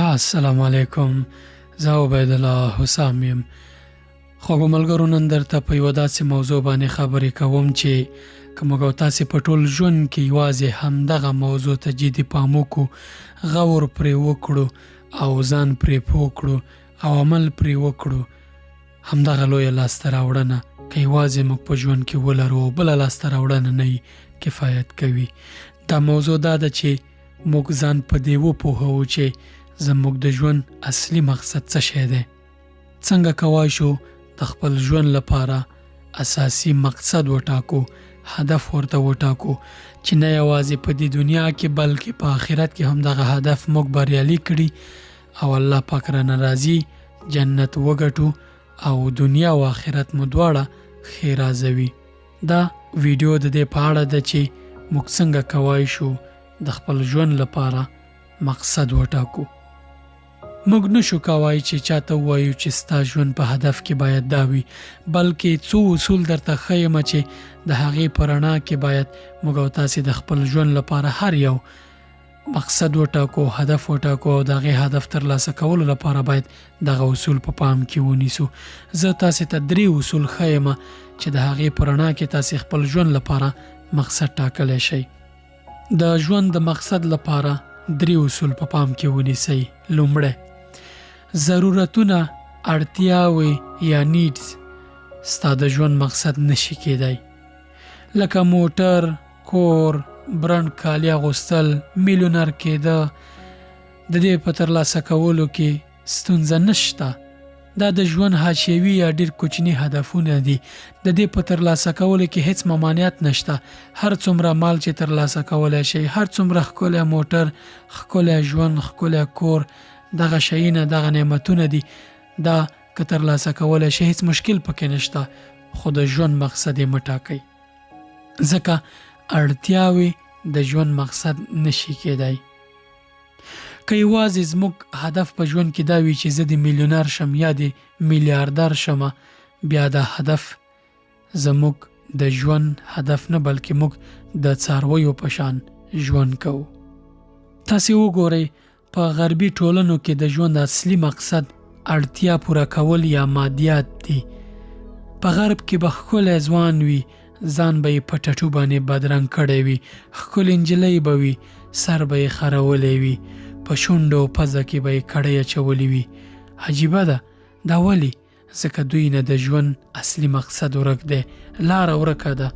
السلام علیکم. زه عبید الله حسام یم. خوږو ملګرو، نن درته په یوه داسې موضوع باندې خبرې کوم چې که موږ او تاسې په ټول ژوند کې یوازې همدغه موضوع ته جدي پام وکړو، غور پرې وکړو او ځان پرې پوه کړو او عمل پرې وکړو، همدغه لویه لاسته راوړنه که یوازې موږ په ژوند کې ولرو او بله لاسته راوړنه نه وي، کفایت کوي. دا موضوع دا ده چې موږ ځان په دې وپوهوو چې زموږ د ژوند اصلي مقصد څه شی دی. څنګه کوای شو د خپل ژوند لپاره اساسي مقصد وټاکو، هدف ورته وټاکو چې نه یوازې په دې دنیا کې بلکې په آخرت کې هم دغه هدف موږ بریالي کړي او الله پاک رانه راضي، جنت وګټو او دنیا او آخرت مو دواړه ښې رازوي. دا ویډیو د دې په اړه ده چې موږ څنګه کوای شو د خپل ژوند لپاره مقصد وټاکو. موږ نشو کوای چې چاته ووایو چې ستا ژوند په هدف کې باید دا وي، بلکې څو اصول درته ښیم چې د هغې په رڼا کې باید موږ او تاسې د خپل ژوند لپاره هر یو مقصد وټاکو، هدف وټاکو او د هغې هدف ترلاسه کولو لپاره باید دغه اصول په پام کې ونیسو. زه تاسې ته 3 اصول ښیم چې د هغې په رڼا کې تاسې خپل ژوند لپاره مقصد ټاکلی شئ. د ژوند د مقصد لپاره 3 اصول په پام کې ونیسئ. لومړی، ضرورتونه، اړتیاوې یا نیډز ستا د ژوند مقصد نشي کېدی، لکه موټر، کور، برند کالي اغوستل، میلیونر کېده. د دې په ترلاسه کولو کې ستونزه نشته. دا د ژوند حاشیوي یا ډېر کوچني هدفونه دي. د دې په ترلاسه کولو کې هیڅ ممانعت نشته. هر څومره مال چې ترلاسه کولی شئ، هر څومره ښکلی موټر، ښکلی ژوند، ښکلی کور، دغه شیونه، دغه نعمتونه دي، دا که ترلاسه کولی شئ هیڅ مشکل پکې نشته، خو د ژوند مقصد یې مه ټاکئ، ځکه اړتیاوې د ژوند مقصد نشي کېدی. که یوازې زموږ هدف په ژوند کې دا وي چې زه د میلیونر شم یا د میلیاردر شم، بیا دا هدف زموږ د ژوند هدف نه بلکې موږ د څارویو په شان ژوند کوو. تاسې وګورئ، په غربي ټولنو کې د ژوند اصلي مقصد اړتیا پوره کول یا مادیات دي. په غرب کې به ښکلی ځوان وي، ځان به یې په ټټو باندې بدرنګ کړی وي، ښکلې نجلۍ به وي، سر به یې خرولی وي، په شونډو او پزه کې به یې کړۍ اچولې وي. عجیبه ده، دا ولې؟ ځکه دوی نه د ژوند اصلي مقصد ورک دی، لاره ورکه ده،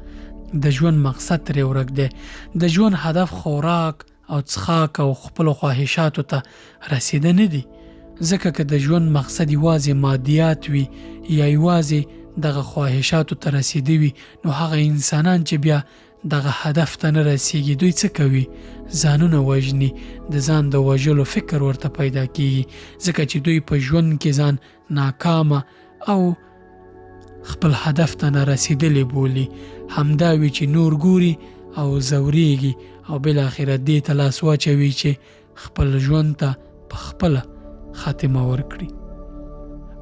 د ژوند مقصد ترې ورک دی. د ژوند هدف خوراک او څښاک او خپلو خواهشاتو ته رسیده نه دي. ځکه که د ژوند مقصد یوازې مادیات وي یا یوازې دغه خواهشاتو ته رسیده وي، نو هغه انسانان چې بیا دغه هدف ته نه رسیږي، دوی څه کوي؟ ځانونه وژني، د ځان د وژلو فکر ورته پیدا کیږي، ځکه چې دوی په ژوند کې ځان ناکامه او خپل هدف ته نه رسیدلی بولي. همدا وي چې نور ګوري او ځورېږي او بالاخره دې ته لاس واچوي چې خپل ژوند ته په خپله خاتمه ورکړي.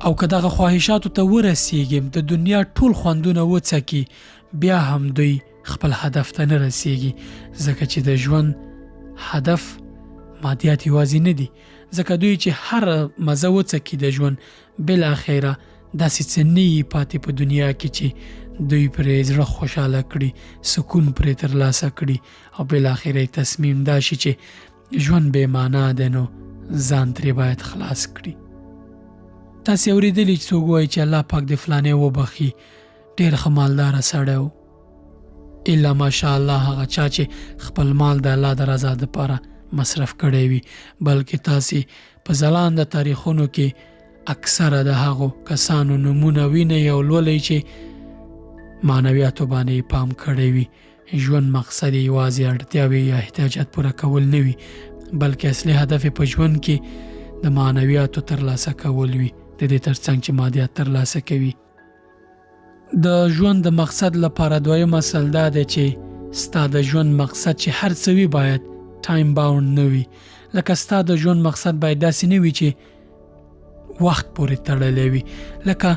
او که دغه خواهشاتو ته ورسیږي، د دنیا ټول خوندونه وڅکي، بیا هم دوی خپل هدف ته نه رسیږي، ځکه چې د ژوند هدف مادیات یوازې نه دي. ځکه دوی چې هر مزه وڅکي د ژوند، بالاخره داسې څه نه یي پاتې په دنیا کې چې دوی پرې زړه خوشحاله کړي، سکون پرې ترلاسه کړي او بالاخره تصمیم دا شي چې ژوند بې معنا دی، نو ځان ترې باید خلاص کړي. تاسې اورېدلي چې څوک وایي چې الله پاک دې فلانی وبخي، ډېر ښه مالداره سړی و. الا ماشاءالله هغه چا چې خپل مال د الله د رضا دپاره مصرف کړی وي، بلکې تاسې په ځلانده تاریخونو کې اکثره د هغو کسانو نومونه وینئ او لولئ چې معنویاتو باندې پام کړی وي. ژوند مقصد یوازې اړتیاوې یا احتیاجات پوره کول نه وي، بلکې اصلي هدف په ژوند کې د معنویاتو ترلاسه کول وي، د دې ترڅنګ چې مادیات ترلاسه کوي. د ژوند د مقصد لپاره دویم اصل دا دی چې ستا د ژوند مقصد چې هر څه وي باید ټایم باوند نه وي. لکه ستا د ژوند مقصد باید داسې نه وي چې وخت پورې تړلی وي. لکه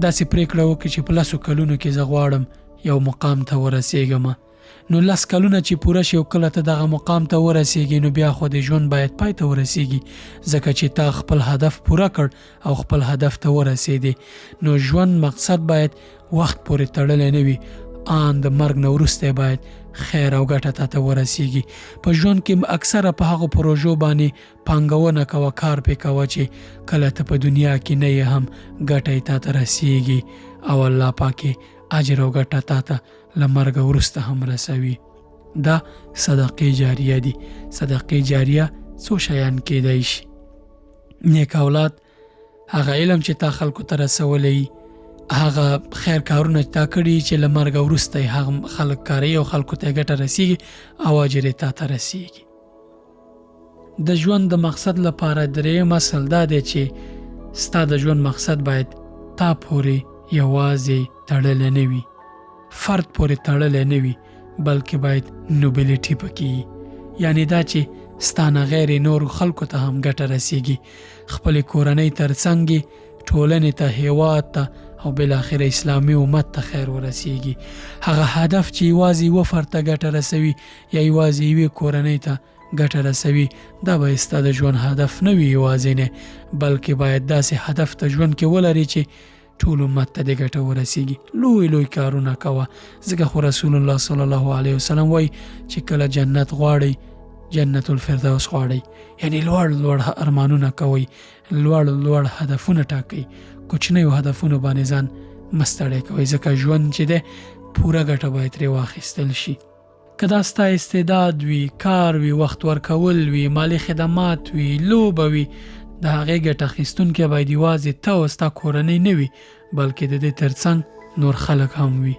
داسې پریکړه وکړي چې په 10 کلونو کې زه غواړم یو مقام ته ورسیږم، نو 10 کلونه چې پوره شي او کله ته دغه مقام ته ورسیږي نو بیا خو د ژوند باید پای ته ورسیږي، ځکه چې تا خپل هدف پوره کړ او خپل هدف ته ورسېدې. نو ژوند مقصد باید وخت پورې تړلی نه وي، ان د مرګ نه وروسته باید خیر او ګټه تا ته ورسیږي. په ژوند کې اکثره په هغو پروژو باندې پانګونه کوه، کار پې کوه چې کله ته په دنیا کې نه یې هم ګټه یې تا ته رسیږي او الله پاک اجر او ګټه تا ته له مرګه وروسته هم رسوي. دا صدقې جاریه دي. صدقې جاریه څو شیان کیدای شي. نیک اولاد، هغه علم چې تا خلکو ته رسولی، هغه خیر کارونه تا کړي چې له مرګه وروسته هغه خلک کاروي او خلکو ته ګټه رسیږي او اجر یې تا ته رسیږي. د ژوند د مقصد لپاره دریم اصل دا دی چې ستا د ژوند مقصد باید تا پورې یوازې تړلی نه وي، فرد پورې تړلی نه وي، بلکې باید نوبلیټي پکې وي. یعنی دا چې ستا نه غیر نور خلکو ته هم ګټه رسیږي، خپلې کورنۍ ترڅنګ ټولنې ته، هیواد ته او بالاخره اسلامي امت ته خیر ورسیږي. هغه هدف چې یوازې یوه فرد ته ګټه رسوي یا یوازې یوې کورنۍ ته ګټه رسوي، دا به ستا د ژوند هدف نه وي یوازینی، بلکې باید داسې هدف ته ژوند کې ولري چې ټول امت ته د ګټه ورسیږي. لوی لوی کارونه کوه، ځکه خو رسول الله صلی الله علیه وسلم وایي چې کله جنت غواړئ جنت الفردوس غواړئ، یعنی لوړ لوړ ارمانونه کوئ، لوړ لوړ هدفونه ټاکئ، کوچنیو هدفونو باندې ځان مه ستړی کوئ، ځکه ژوند چې دی پوره ګټه باید ترې واخیستل شي. که دا ستا استعداد وي، کار وي، وخت ورکول وي، مالی خدمات وي، لوبه وي، د هغې ګټه اخیستونکی باید یوازې ته او ستا کورنۍ نه وي، بلکې د دې ترڅنګ نور خلک هم وي.